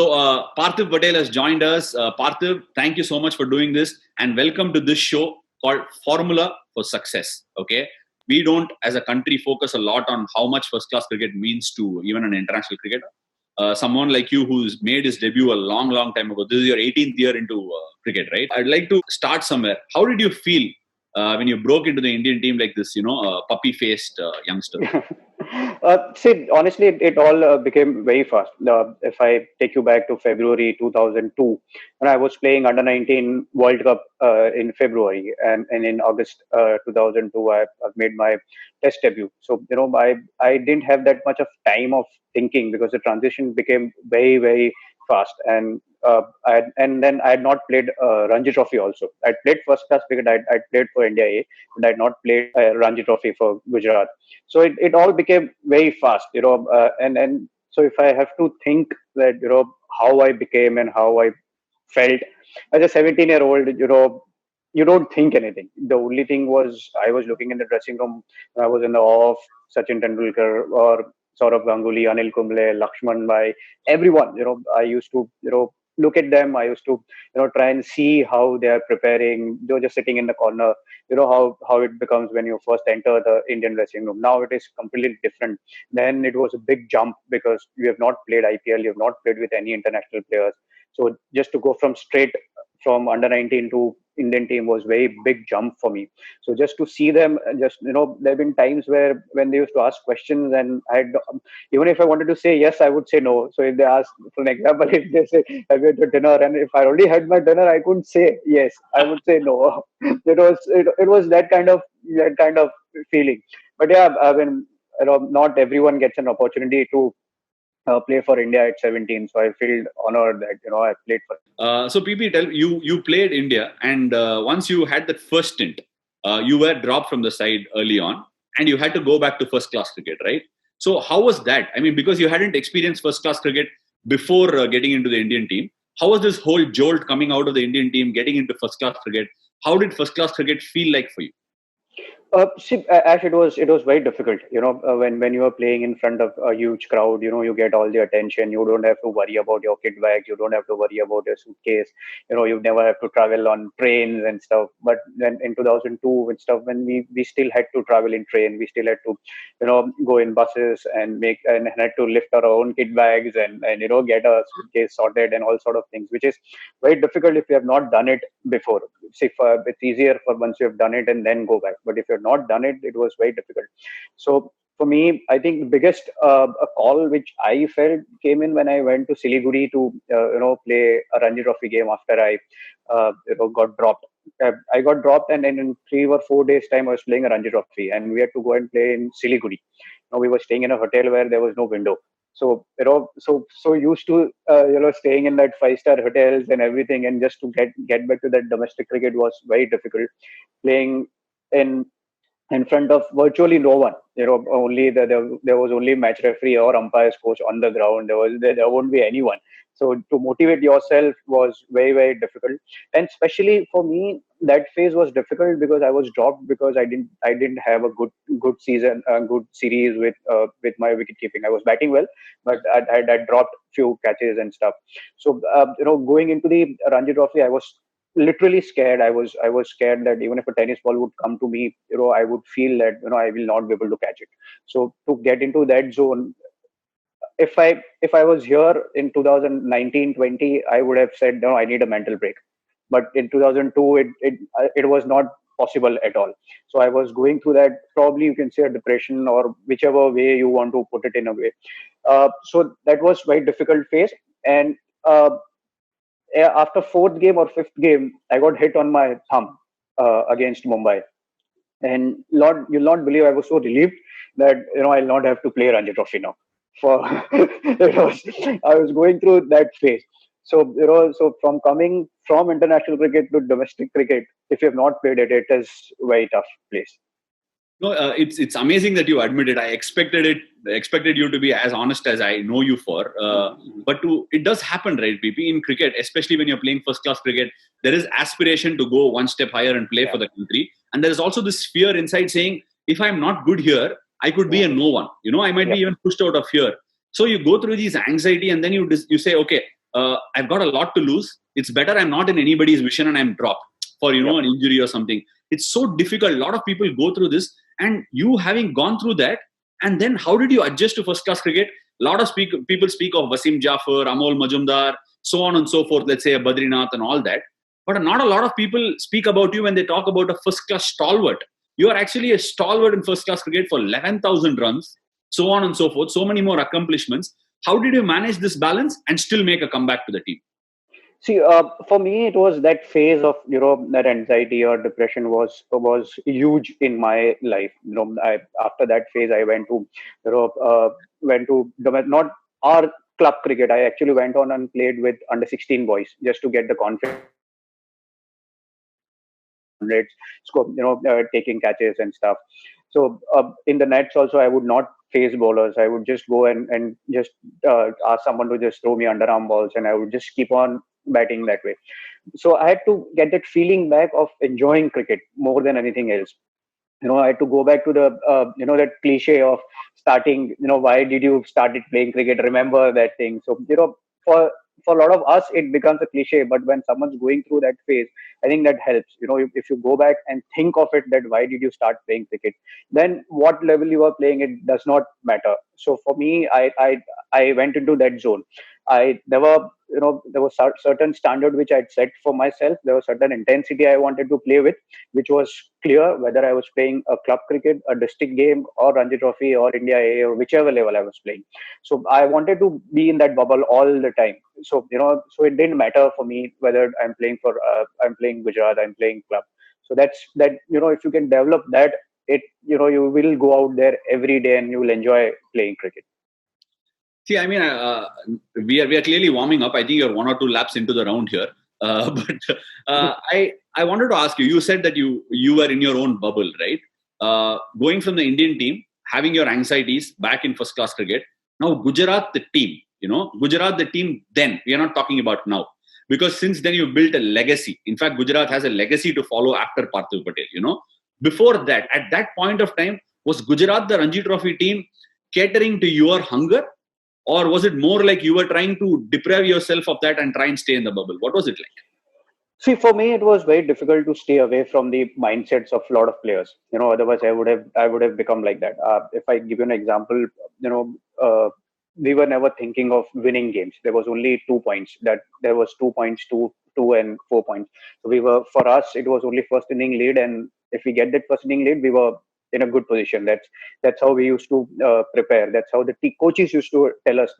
Parthiv Patel has joined us. Parthiv, thank you so much for doing this, and welcome to this show called Formula for Success. Okay, we don't, as a country, focus a lot on how much first-class cricket means to even an international cricketer. Someone like you who's made his debut a long, long time ago. This is your 18th year into cricket, right? I'd like to start somewhere. How did you feel when you broke into the Indian team like this, puppy-faced youngster? See, honestly, it all became very fast. If I take you back to February 2002, when I was playing under 19 World Cup in February, and in August 2002, I've made my test debut. So, I didn't have that much of time of thinking because the transition became very, very fast. And then I had not played Ranji Trophy also. I played first class cricket. I played for India A, but I had not played Ranji Trophy for Gujarat. So it all became very fast, and so if I have to think that, how I became and how I felt as a 17-year-old, you don't think anything. The only thing was I was looking in the dressing room. I was in the awe of Sachin Tendulkar or Saurav Ganguly, Anil Kumble, Lakshman Bhai, everyone. I used to, look at them. I used to, try and see how they are preparing. They were just sitting in the corner. How it becomes when you first enter the Indian dressing room. Now it is completely different. Then it was a big jump because you have not played IPL, you have not played with any international players. So just to go from under 19 to Indian team was very big jump for me. So just to see them, there have been times where when they used to ask questions, and even if I wanted to say yes, I would say no. So if they ask, for an example, if they say, "Have you had your dinner?" and if I already had my dinner, I couldn't say yes. I would say no. It was that kind of feeling. But yeah, I mean, not everyone gets an opportunity to play for India at 17. So I feel honored that I played for. So PP, tell you played India, and once you had that first stint, you were dropped from the side early on, and you had to go back to first class cricket, right? So how was that? I mean, because you hadn't experienced first class cricket before getting into the Indian team, how was this whole jolt coming out of the Indian team, getting into first class cricket? How did first class cricket feel like for you? See, Ash, it was very difficult. When you are playing in front of a huge crowd, you get all the attention. You don't have to worry about your kit bag. You don't have to worry about your suitcase. You never have to travel on trains and stuff. But then in 2002 and stuff, when we still had to travel in train, we still had to, go in buses and had to lift our own kit bags and get a suitcase sorted and all sort of things, which is very difficult if you have not done it before. See, it's easier for once you have done it and then go back. But if you've not done it, it was very difficult. So for me, I think the biggest a call which I felt came in when I went to Siliguri to play a Ranji Trophy game after I got dropped. I got dropped, and then in 3 or 4 days' time, I was playing a Ranji Trophy, and we had to go and play in Siliguri. We were staying in a hotel where there was no window. So so used to staying in that 5-star hotels and everything, and just to get back to that domestic cricket was very difficult. Playing in front of virtually no one. Only there was only match referee or umpires coach on the ground. There won't be anyone. So to motivate yourself was very, very difficult. And especially for me, that phase was difficult because I was dropped because I didn't have a good season, a good series with my wicket keeping. I was batting well, but I dropped few catches and stuff. So going into the Ranji Trophy, I was literally scared. I was scared that even if a tennis ball would come to me, I would feel that I will not be able to catch it. So to get into that zone, if I was here in 2019-20, I would have said no, I need a mental break. But in 2002, it was not possible at all. So I was going through that, probably you can say a depression, or whichever way you want to put it in a way. So that was very difficult phase. And after fourth game or fifth game, I got hit on my thumb against Mumbai. And Lord, you'll not believe, I was so relieved that I'll not have to play Ranji Trophy now. For I was going through that phase. So so from coming from international cricket to domestic cricket, if you have not played it, it is a very tough place. No, it's amazing that you admit it. I expected you to be as honest as I know you for. But it does happen, right, BP? In cricket, especially when you're playing first class cricket, there is aspiration to go one step higher and play for the country. And there is also this fear inside saying, if I'm not good here, I could be a no one. I might be even pushed out of here. So you go through these anxiety, and then you say, okay, I've got a lot to lose. It's better I'm not in anybody's vision and I'm dropped for, an injury or something. It's so difficult. A lot of people go through this, and you having gone through that, and then how did you adjust to first class cricket? A lot of people speak of Wasim Jaffer, Amol Majumdar, so on and so forth, let's say Badrinath and all that. But not a lot of people speak about you when they talk about a first class stalwart. You are actually a stalwart in first class cricket for 11,000 runs, so on and so forth, so many more accomplishments. How did you manage this balance and still make a comeback to the team? See, for me, it was that phase of that anxiety or depression was huge in my life. After that phase, I went to not our club cricket. I actually went on and played with under 16 boys just to get the confidence, scope, taking catches and stuff. So in the nets also, I would not face bowlers. I would just go and just ask someone to just throw me underarm balls, and I would just keep on batting that way. So I had to get that feeling back of enjoying cricket more than anything else. I had to go back to the that cliche of starting. Why did you started playing cricket? Remember that thing. So for a lot of us, it becomes a cliche. But when someone's going through that phase, I think that helps. If you go back and think of it, that why did you start playing cricket? Then what level you are playing, it does not matter. So for me, I went into that zone. There was certain standard which I'd set for myself. There was certain intensity I wanted to play with, which was clear, whether I was playing a club cricket, a district game, or Ranji Trophy, or India A, or whichever level I was playing. So I wanted to be in that bubble all the time. So so it didn't matter for me whether I'm playing Gujarat, I'm playing club. So that's that. If you can develop that, you will go out there every day and you will enjoy playing cricket. See, I mean, we are clearly warming up. I think you're 1 or 2 laps into the round here. But I wanted to ask you. You said that you were in your own bubble, right? Going from the Indian team, having your anxieties back in first class cricket. Now Gujarat, the team. Gujarat, the team. Then we are not talking about now, because since then you built a legacy. In fact, Gujarat has a legacy to follow after Parthiv Patel. Before that, at that point of time, was Gujarat the Ranji Trophy team catering to your hunger? Or was it more like you were trying to deprive yourself of that and try and stay in the bubble? What was it like? See, for me, it was very difficult to stay away from the mindsets of a lot of players. Otherwise, I would have become like that. If I give you an example, we were never thinking of winning games. There was only 2 points. That there was 2 points, two and 4 points. So for us, it was only first inning lead, and if we get that first inning lead, we were in a good position. That's how we used to prepare. That's how the coaches used to tell us.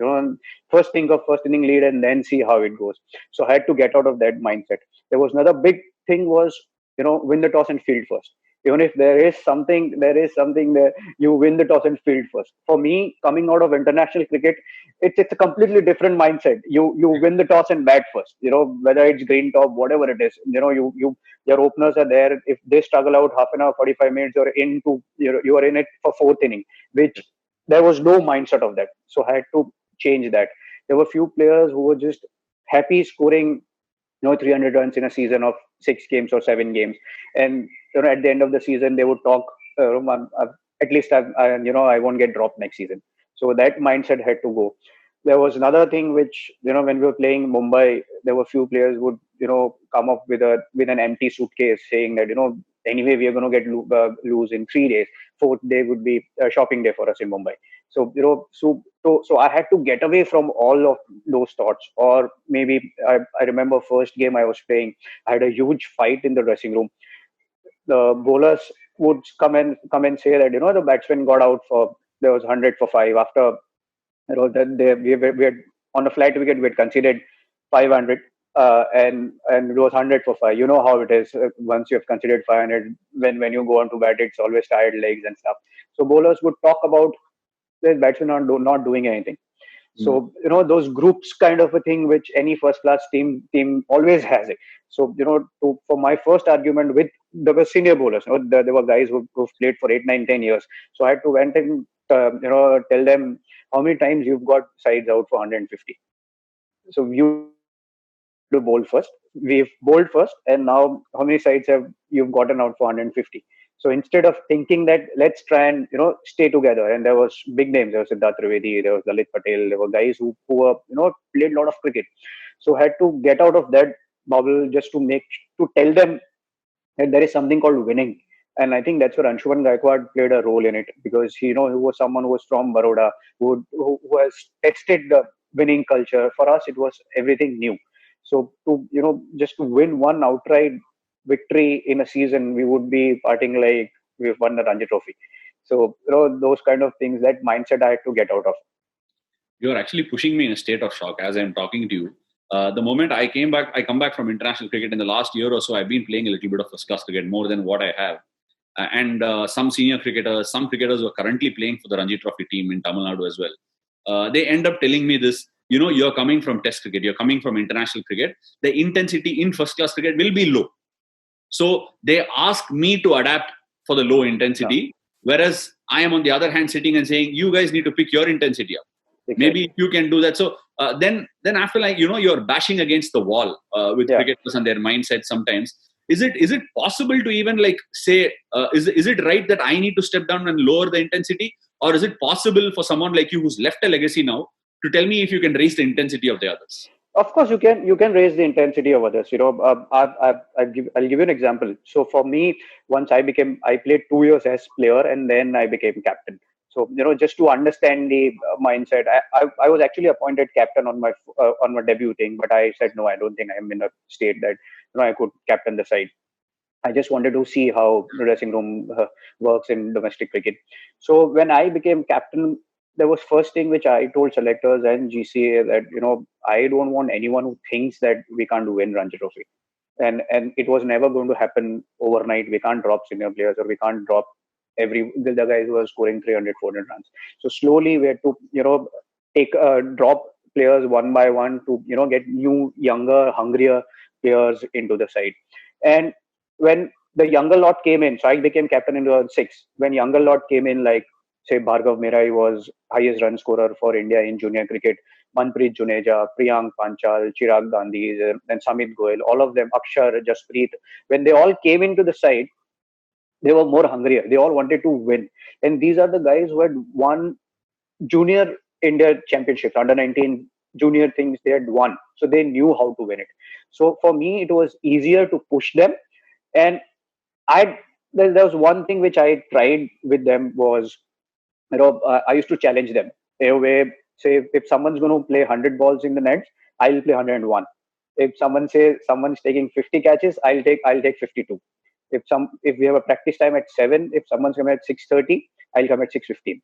First think of first inning lead and then see how it goes. So I had to get out of that mindset. There was another big thing was win the toss and field first. Even if there is something there, you win the toss and field first. For me, coming out of international cricket, it's a completely different mindset. You win the toss and bat first. Whether it's green top, whatever it is. Your openers are there. If they struggle out half an hour, 45 minutes, you are in it for fourth inning, which there was no mindset of that. So I had to change that. There were few players who were just happy scoring 300 runs in a season of 6 games or 7 games, and at the end of the season they would talk, at least I won't get dropped next season. So that mindset had to go. There was another thing which when we were playing Mumbai, there were few players would come up with an empty suitcase saying that anyway we are going to lose in 3 days. Fourth day would be a shopping day for us in Mumbai. So so I had to get away from all of those thoughts. Or maybe I remember first game I was playing, I had a huge fight in the dressing room. The bowlers would come and say that the batsman got out for there was 100 for 5 after that we had on a flight wicket we had considered 500, and it was 100 for 5. You know how it is, once you have considered 500, when you go on to bat, it's always tired legs and stuff. So bowlers would talk about the batsmen not doing anything. So those groups kind of a thing which any first class team always has it. So for my first argument with the senior bowlers, there were guys who've played for 8, 9, 10 years. So I had to went and tell them how many times you've got sides out for 150. So you to bowl first. We've bowled first, and now how many sides have you've gotten out for 150? So instead of thinking that let's try and stay together, and there was big names, there was Siddharth Trivedi, there was Lalit Patel, there were guys who were played a lot of cricket, so had to get out of that bubble just to tell them that there is something called winning. And I think that's where Anshuman Gaikwad played a role in it, because he was someone who was from Baroda, who has tested the winning culture. For us, it was everything new. So just to win one outright victory in a season, we would be partying like we've won the Ranji Trophy. So those kind of things, that mindset I had to get out of. You're actually pushing me in a state of shock as I'm talking to you. The moment I come back from international cricket in the last year or so, I've been playing a little bit of first-class cricket, more than what I have. And some senior cricketers, some cricketers who are currently playing for the Ranji Trophy team in Tamil Nadu as well. They end up telling me this, you're coming from test cricket, you're coming from international cricket, the intensity in first-class cricket will be low. So they ask me to adapt for the low intensity, whereas I am on the other hand sitting and saying, you guys need to pick your intensity up. Exactly. Maybe you can do that. So then after, like, you're bashing against the wall with cricketers and their mindset sometimes. Is it possible to even like say, is it right that I need to step down and lower the intensity? Or is it possible for someone like you who's left a legacy now to tell me if you can raise the intensity of the others? Of course, you can raise the intensity of others. I'll give you an example. So for me, once I played 2 years as player, and then I became captain. So just to understand the mindset, I was actually appointed captain on my debut thing, but I said no, I don't think I'm in a state that I could captain the side. I just wanted to see how the dressing room works in domestic cricket. So when I became captain, there was first thing which I told selectors and GCA that I don't want anyone who thinks that we can't win Ranji Trophy, and it was never going to happen overnight. We can't drop senior players, or we can't drop the guys who are scoring 300, 400 runs. So slowly we had to take drop players one by one to get new, younger, hungrier players into the side. And when the younger lot came in, so I became captain in 2006. When younger lot came in, like say Bhargav Merai was highest run scorer for India in junior cricket, Manpreet Juneja, Priyank Panchal, Chirag Gandhi, and Samit Goel, all of them, Akshar, Jasprit, when they all came into the side, they were more hungrier. They all wanted to win. And these are the guys who had won junior India championships, under 19 junior things they had won. So they knew how to win it. So for me, it was easier to push them. And there was one thing which I tried with them was, I used to challenge them. Where, say, if someone's going to play 100 balls in the nets, I'll play 101. If someone's taking 50 catches, I'll take 52. If we have a practice time at 7, if someone's coming at 6:30, I'll come at 6:15,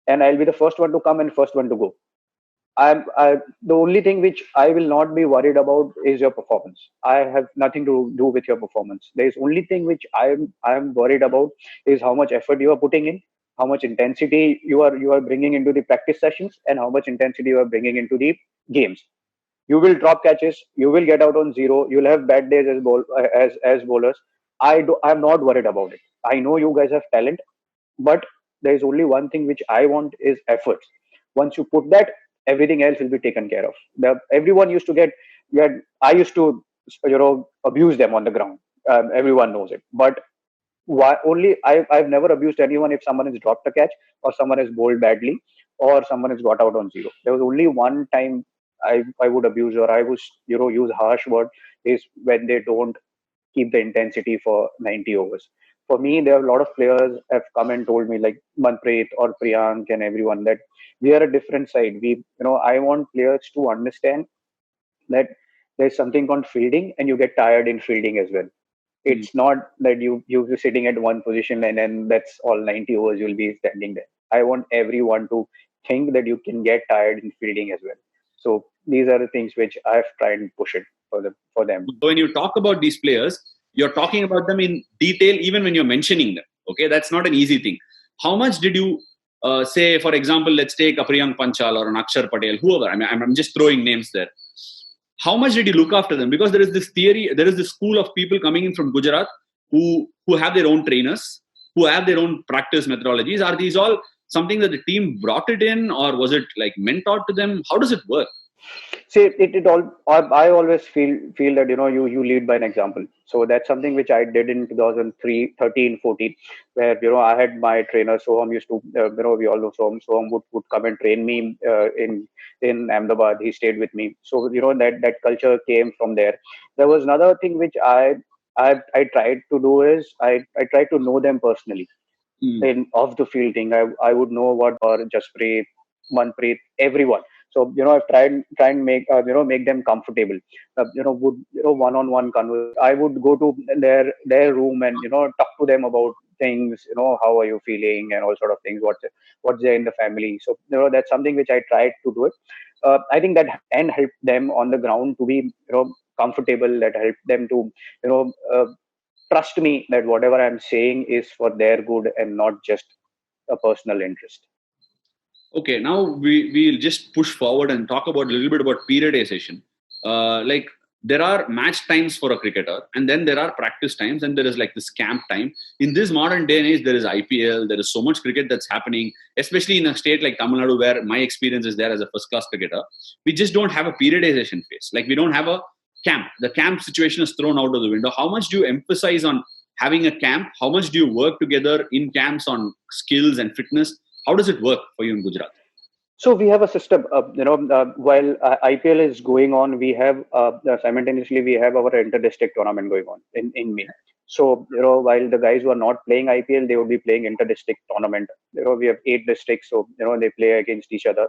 and I'll be the first one to come and first one to go. The only thing which I will not be worried about is your performance. I have nothing to do with your performance. There is only thing which I'm worried about is how much effort you are putting in, how much intensity you are bringing into the practice sessions, and how much intensity you are bringing into the games. You will drop catches, you will get out on zero, you'll have bad days as bowlers. I'm not worried about it. I know you guys have talent, but there is only one thing which I want is efforts. Once you put that, everything else will be taken care of. Everyone used to get. I used to abuse them on the ground. Everyone knows it. But I've never abused anyone if someone has dropped a catch, or someone has bowled badly, or someone has got out on zero. There was only one time I would abuse, or I would use harsh word, is when they don't keep the intensity for 90 overs. For me, there are a lot of players have come and told me, like Manpreet or Priyank and everyone, that we are a different side. I want players to understand that there's something called fielding, and you get tired in fielding as well. It's not that you'll be sitting at one position and then that's all 90 overs you'll be standing there. I want everyone to think that you can get tired in fielding as well. So these are the things which I've tried and push it for them. So when you talk about these players, you're talking about them in detail, even when you're mentioning them. Okay, that's not an easy thing. How much did you say, for example, let's take a Priyank Panchal or an Akshar Patel, whoever. I'm just throwing names there. How much did you look after them? Because there is this theory, there is this school of people coming in from Gujarat who have their own trainers, who have their own practice methodologies. Are these all something that the team brought it in, or was it like mentored to them? How does it work? See, it all. I always feel that you lead by an example. So that's something which I did in 2003, 13, 14, where I had my trainer Soham used to we all know Soham. Soham would come and train me in Ahmedabad. He stayed with me. So that culture came from there. There was another thing which I tried to do is I tried to know them personally Mm. in off the field thing. I would know what or Jasprit, Manpreet, everyone. So I've try and make them comfortable. Would one on one conversation. I would go to their room and talk to them about things. How are you feeling and all sort of things. What's there in the family. So that's something which I tried to do it. I think that and help them on the ground to be comfortable. That help them to you know. Trust me that whatever I'm saying is for their good and not just a personal interest. Okay, now we'll just push forward and talk about a little bit about periodization. Like there are match times for a cricketer, and then there are practice times, and there is like this camp time. In this modern day and age, there is IPL. There is so much cricket that's happening, especially in a state like Tamil Nadu, where my experience is there as a first class cricketer. We just don't have a periodization phase. Like we don't have a camp. The camp situation is thrown out of the window. How much do you emphasize on having a camp? How much do you work together in camps on skills and fitness? How does it work for you in Gujarat? So we have a system. While IPL is going on, we have simultaneously we have our inter-district tournament going on in May. So while the guys who are not playing IPL, they would be playing inter-district tournament. We have 8 districts, so they play against each other.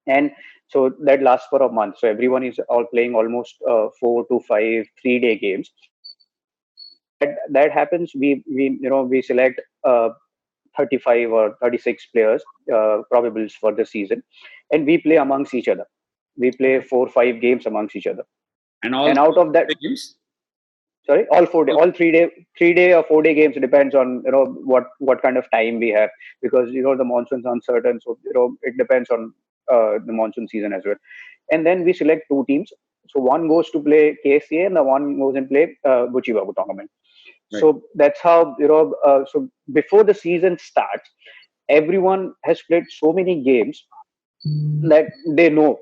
And so that lasts for a month. So everyone is all playing almost 4 to 5 3-day games. When that happens, we select 35 or 36 players probables for the season, and we play amongst each other. We play 4 5 games amongst each other, And all and out of that, games? sorry, all 4 day, all 3-day or 4-day games. It depends on what kind of time we have, because the monsoon's uncertain, so it depends on the monsoon season as well. And then we select 2 teams. So one goes to play KSCA and the one goes and play Buchi Babu tournament. Right. So that's how so before the season starts, everyone has played so many games that they know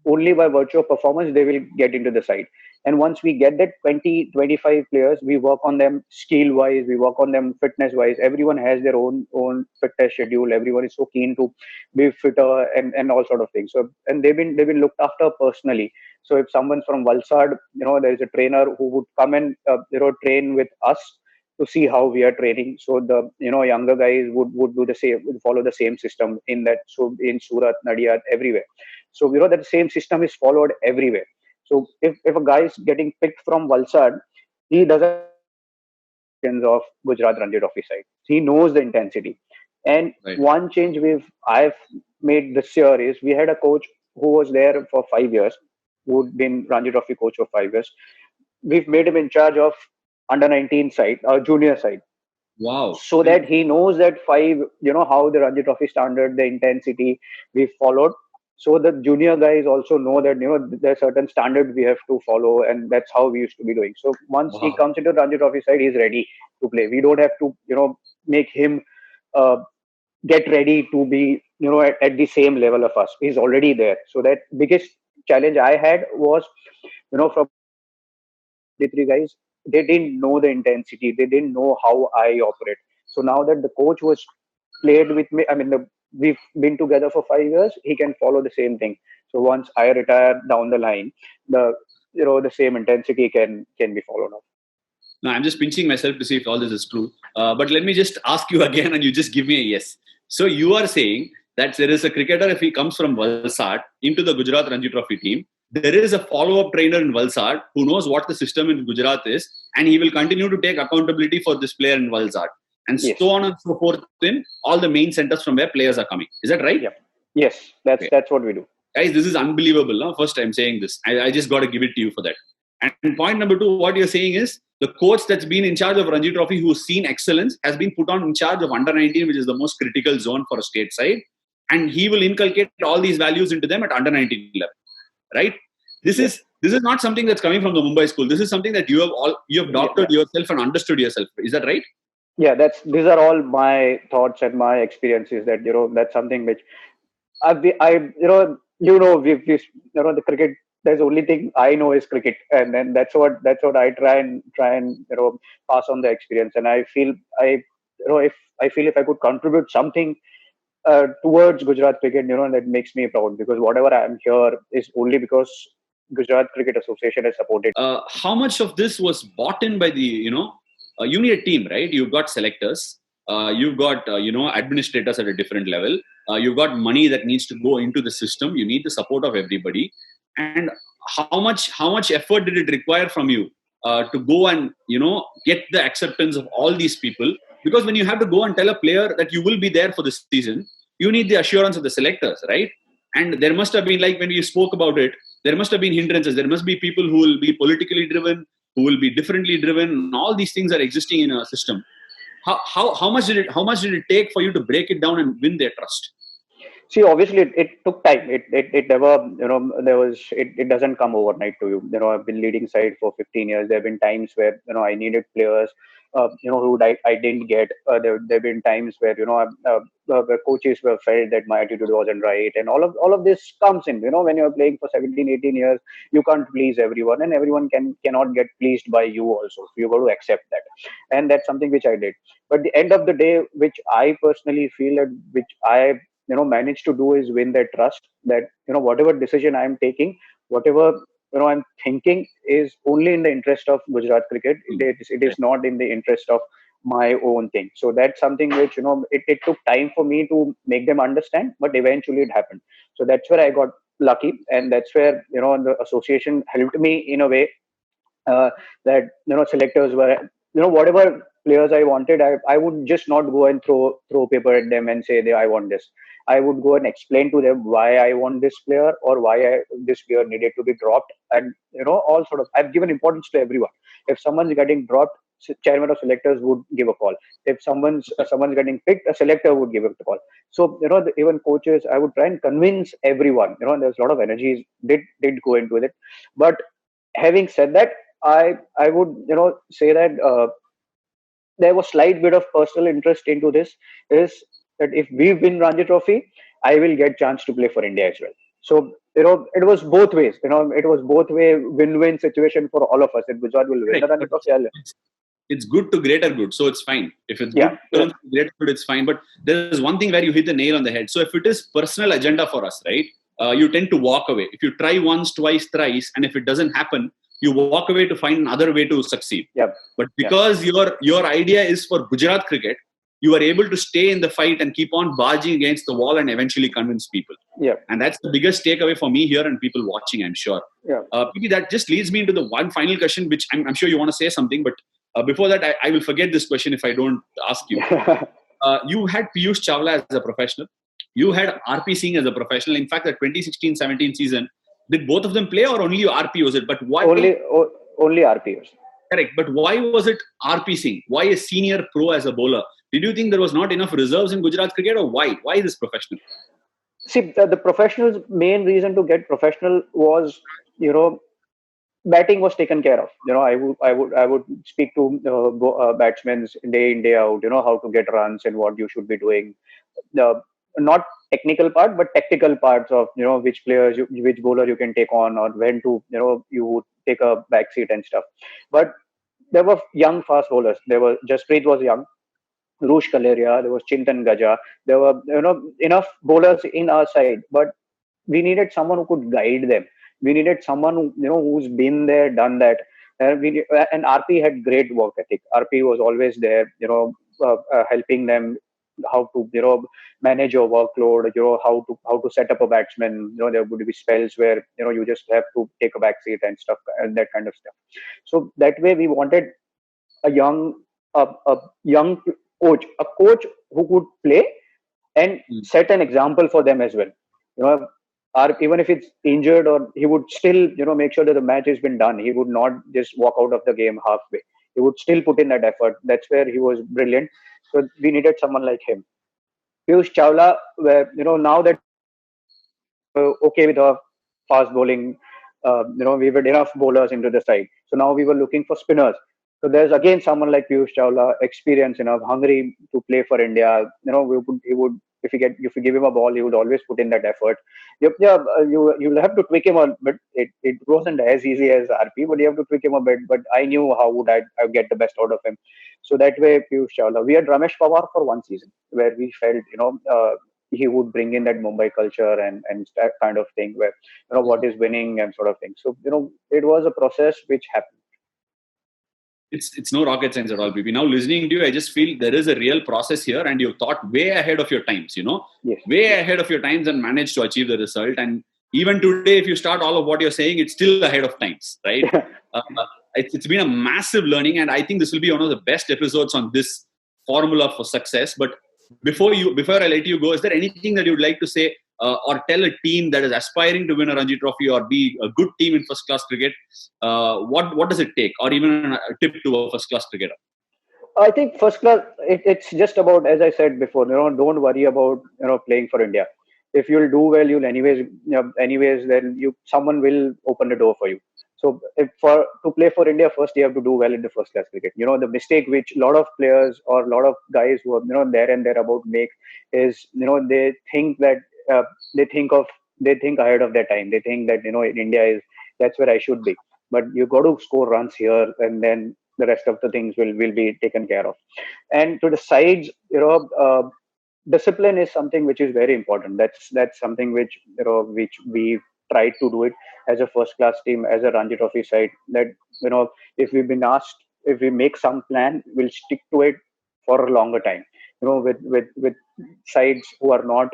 only by virtue of performance they will get into the side. And once we get that 20 25 players, we work on them skill wise, we work on them fitness wise. Everyone has their own fitness schedule. Everyone is so keen to be fitter and all sort of things. So, and they've been looked after personally. So if someone's from Valsad, there is a trainer who would come and train with us to see how we are training. So the younger guys would do the same, would follow the same system in that. So in Surat, Nadiad, everywhere. So that same system is followed everywhere. So if a guy is getting picked from Valsad, he doesn't of Gujarat Ranji Trophy side. He knows the intensity. And Right. one change I've made this year is we had a coach who was there for 5 years, who'd been Ranji Trophy coach for 5 years. We've made him in charge of under 19 side, junior side, Wow. so that he knows that how the Ranji Trophy standard, the intensity we followed. So the junior guys also know that there's certain standards we have to follow, and that's how we used to be doing. So once he Wow. comes into Ranji Trophy side, he's ready to play. We don't have to make him uh, get ready to be at the same level of us. He's already there. So that biggest challenge I had was from 23 guys, they didn't know the intensity, they didn't know how I operate. So now that the coach was played with me, I mean, we've been together for 5 years, he can follow the same thing. So once I retire down the line, the same intensity can be followed up. Now, I'm just pinching myself to see if all this is true. But let me just ask you again, and you just give me a yes. So you are saying that there is a cricketer, if he comes from Valsad into the Gujarat Ranji Trophy team, there is a follow-up trainer in Valsad who knows what the system in Gujarat is, and he will continue to take accountability for this player in Valsad, and Yes. so on and so forth in all the main centers from where players are coming. Is that right? Yep. Yes, that's what we do. Guys, this is unbelievable. No? First time saying this. I just got to give it to you for that. And point number 2, what you're saying is the coach that's been in charge of Ranji Trophy, who's seen excellence, has been put on in charge of under 19, which is the most critical zone for a state side. And he will inculcate all these values into them at under 19 level. Right? This is not something that's coming from the Mumbai school. This is something that you have doctored yourself and understood yourself. Is that right? Yeah, these are all my thoughts and my experiences. That that's something which I the cricket. There's only thing I know is cricket, and then that's what I try and pass on the experience. And I feel if I could contribute something towards Gujarat cricket, that makes me proud, because whatever I am here is only because Gujarat Cricket Association has supported. How much of this was bought in by the, you need a team, right? You've got selectors, you've got, administrators at a different level, you've got money that needs to go into the system, you need the support of everybody. And how much effort did it require from you to go and, get the acceptance of all these people? Because when you have to go and tell a player that you will be there for the season, you need the assurance of the selectors, right? And there must have been, like when you spoke about it, there must have been hindrances. There must be people who will be politically driven, who will be differently driven. All these things are existing in a system. How much did it take for you to break it down and win their trust? See, obviously, it took time. It never, it doesn't come overnight to you. I've been leading side for 15 years. There have been times where, I needed players, who I didn't get. There have been times where, where coaches were felt that my attitude wasn't right. And all of this comes in, when you're playing for 17, 18 years, you can't please everyone, and everyone cannot get pleased by you also. So you got to accept that. And that's something which I did. But the end of the day, which I personally feel that, which I manage to do, is win their trust, that whatever decision I'm taking, whatever I'm thinking, is only in the interest of Gujarat cricket. It is not in the interest of my own thing. So that's something which it took time for me to make them understand, but eventually it happened. So that's where I got lucky, and that's where the association helped me in a way, uh, that selectors were, whatever players I wanted, I would just not go and throw paper at them and say, I want this. I would go and explain to them why I want this player, or why this player needed to be dropped. And all sort of, I've given importance to everyone. If someone's getting dropped, chairman of selectors would give a call. If someone's getting picked, a selector would give a call. So even coaches, I would try and convince everyone. There's a lot of energies did go into it. But having said that, I would say that there was slight bit of personal interest into this, is that if we win Ranji Trophy, I will get chance to play for India as well. So it was both ways. It was both way win-win situation for all of us. If Gujarat will win Correct. the Ranji Trophy, It's good to greater good, so it's fine. If it's good to greater good, it's fine. But there's one thing where you hit the nail on the head. So if it is personal agenda for us, right, you tend to walk away. If you try once, twice, thrice, and if it doesn't happen, you walk away to find another way to succeed. But because your idea is for Gujarat cricket, you are able to stay in the fight and keep on barging against the wall and eventually convince people. And that's the biggest takeaway for me here and people watching, I'm sure. Maybe that just leads me into the one final question, which I'm sure you want to say something, but before that, I will forget this question if I don't ask you. You had Piyush Chawla as a professional. You had RP Singh as a professional. In fact, the 2016-17 season, did both of them play, or only RP was it? But why? Only RP was. Correct. But why was it RP Singh? Why a senior pro as a bowler? Did you think there was not enough reserves in Gujarat cricket, or why? Why this professional? See, the professionals' main reason to get professional was, batting was taken care of. I would speak to batsmen day in, day out. How to get runs and what you should be doing. Not technical part, but tactical parts of which players, which bowler you can take on, or when to you would take a back seat and stuff. But there were young fast bowlers. There was Jasprit was young. Rush Kaleria, there was Chintan Gaja. There were enough bowlers in our side, but we needed someone who could guide them. We needed someone who's been there, done that. And RP had great work ethic. RP was always there, helping them how to manage your workload, how to set up a batsman. There would be spells where you just have to take a back seat and stuff, and that kind of stuff. So that way we wanted a young coach who could play and set an example for them as well. Or even if it's injured, or he would still make sure that the match has been done. He would not just walk out of the game halfway. He would still put in that effort. That's where he was brilliant. So we needed someone like him. Piyush Chawla, where now that okay with our fast bowling, we had enough bowlers into the side. So now we were looking for spinners. So there's again someone like Piyush Chawla, experienced enough, hungry to play for India. He would if you give him a ball, he would always put in that effort. You'll have to tweak him a bit. It wasn't as easy as RP, but you have to tweak him a bit. But I knew how would I get the best out of him. So that way, Piyush Chawla. We had Ramesh Pawar for one season where we felt, he would bring in that Mumbai culture and that kind of thing where, what is winning and sort of thing. So, it was a process which happened. It's no rocket science at all, PP. Now listening to you, I just feel there is a real process here, and you've thought way ahead of your times, Yes. way ahead of your times, and managed to achieve the result. And even today, if you start all of what you're saying, it's still ahead of times, right? It's been a massive learning, and I think this will be one of the best episodes on this formula for success. But before I let you go, is there anything that you'd like to say or tell a team that is aspiring to win a Ranji Trophy or be a good team in first class cricket? What does it take, or even a tip to a first class cricketer? I think first class, it's just about, as I said before, don't worry about, playing for India. If you'll do well, you'll anyways, then someone will open the door for you. So to play for India, first you have to do well in the first class cricket. The mistake which a lot of players or a lot of guys who are, there and thereabout make is, they think that, they think ahead of their time. They think that, in India that's where I should be. But you got to score runs here, and then the rest of the things will be taken care of. And to the sides, discipline is something which is very important. That's something which we tried to do it as a first class team, as a Ranji Trophy side. That if we've been asked, if we make some plan, we'll stick to it for a longer time. With sides who are not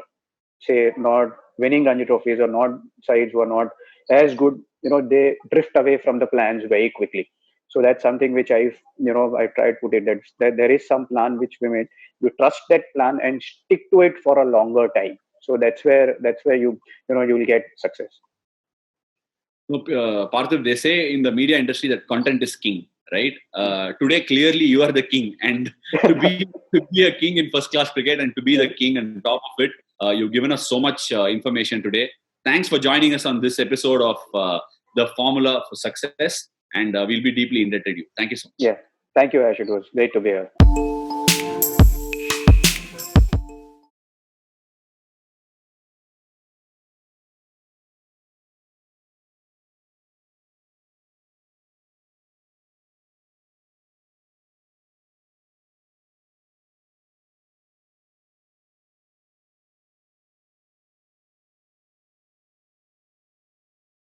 winning Ranji Trophies, or not sides who are not as good, they drift away from the plans very quickly. So that's something which I tried to put it, that there is some plan which we made. You trust that plan and stick to it for a longer time. So that's where you will get success. So, Parthiv, they say in the media industry that content is king, right? Today, clearly, you are the king, and to be a king in first class cricket and to be the king on top of it, you've given us so much information today. Thanks for joining us on this episode of the Formula for Success, and we'll be deeply indebted to you. Thank you so much. Yeah, thank you, Ash. It was great to be here.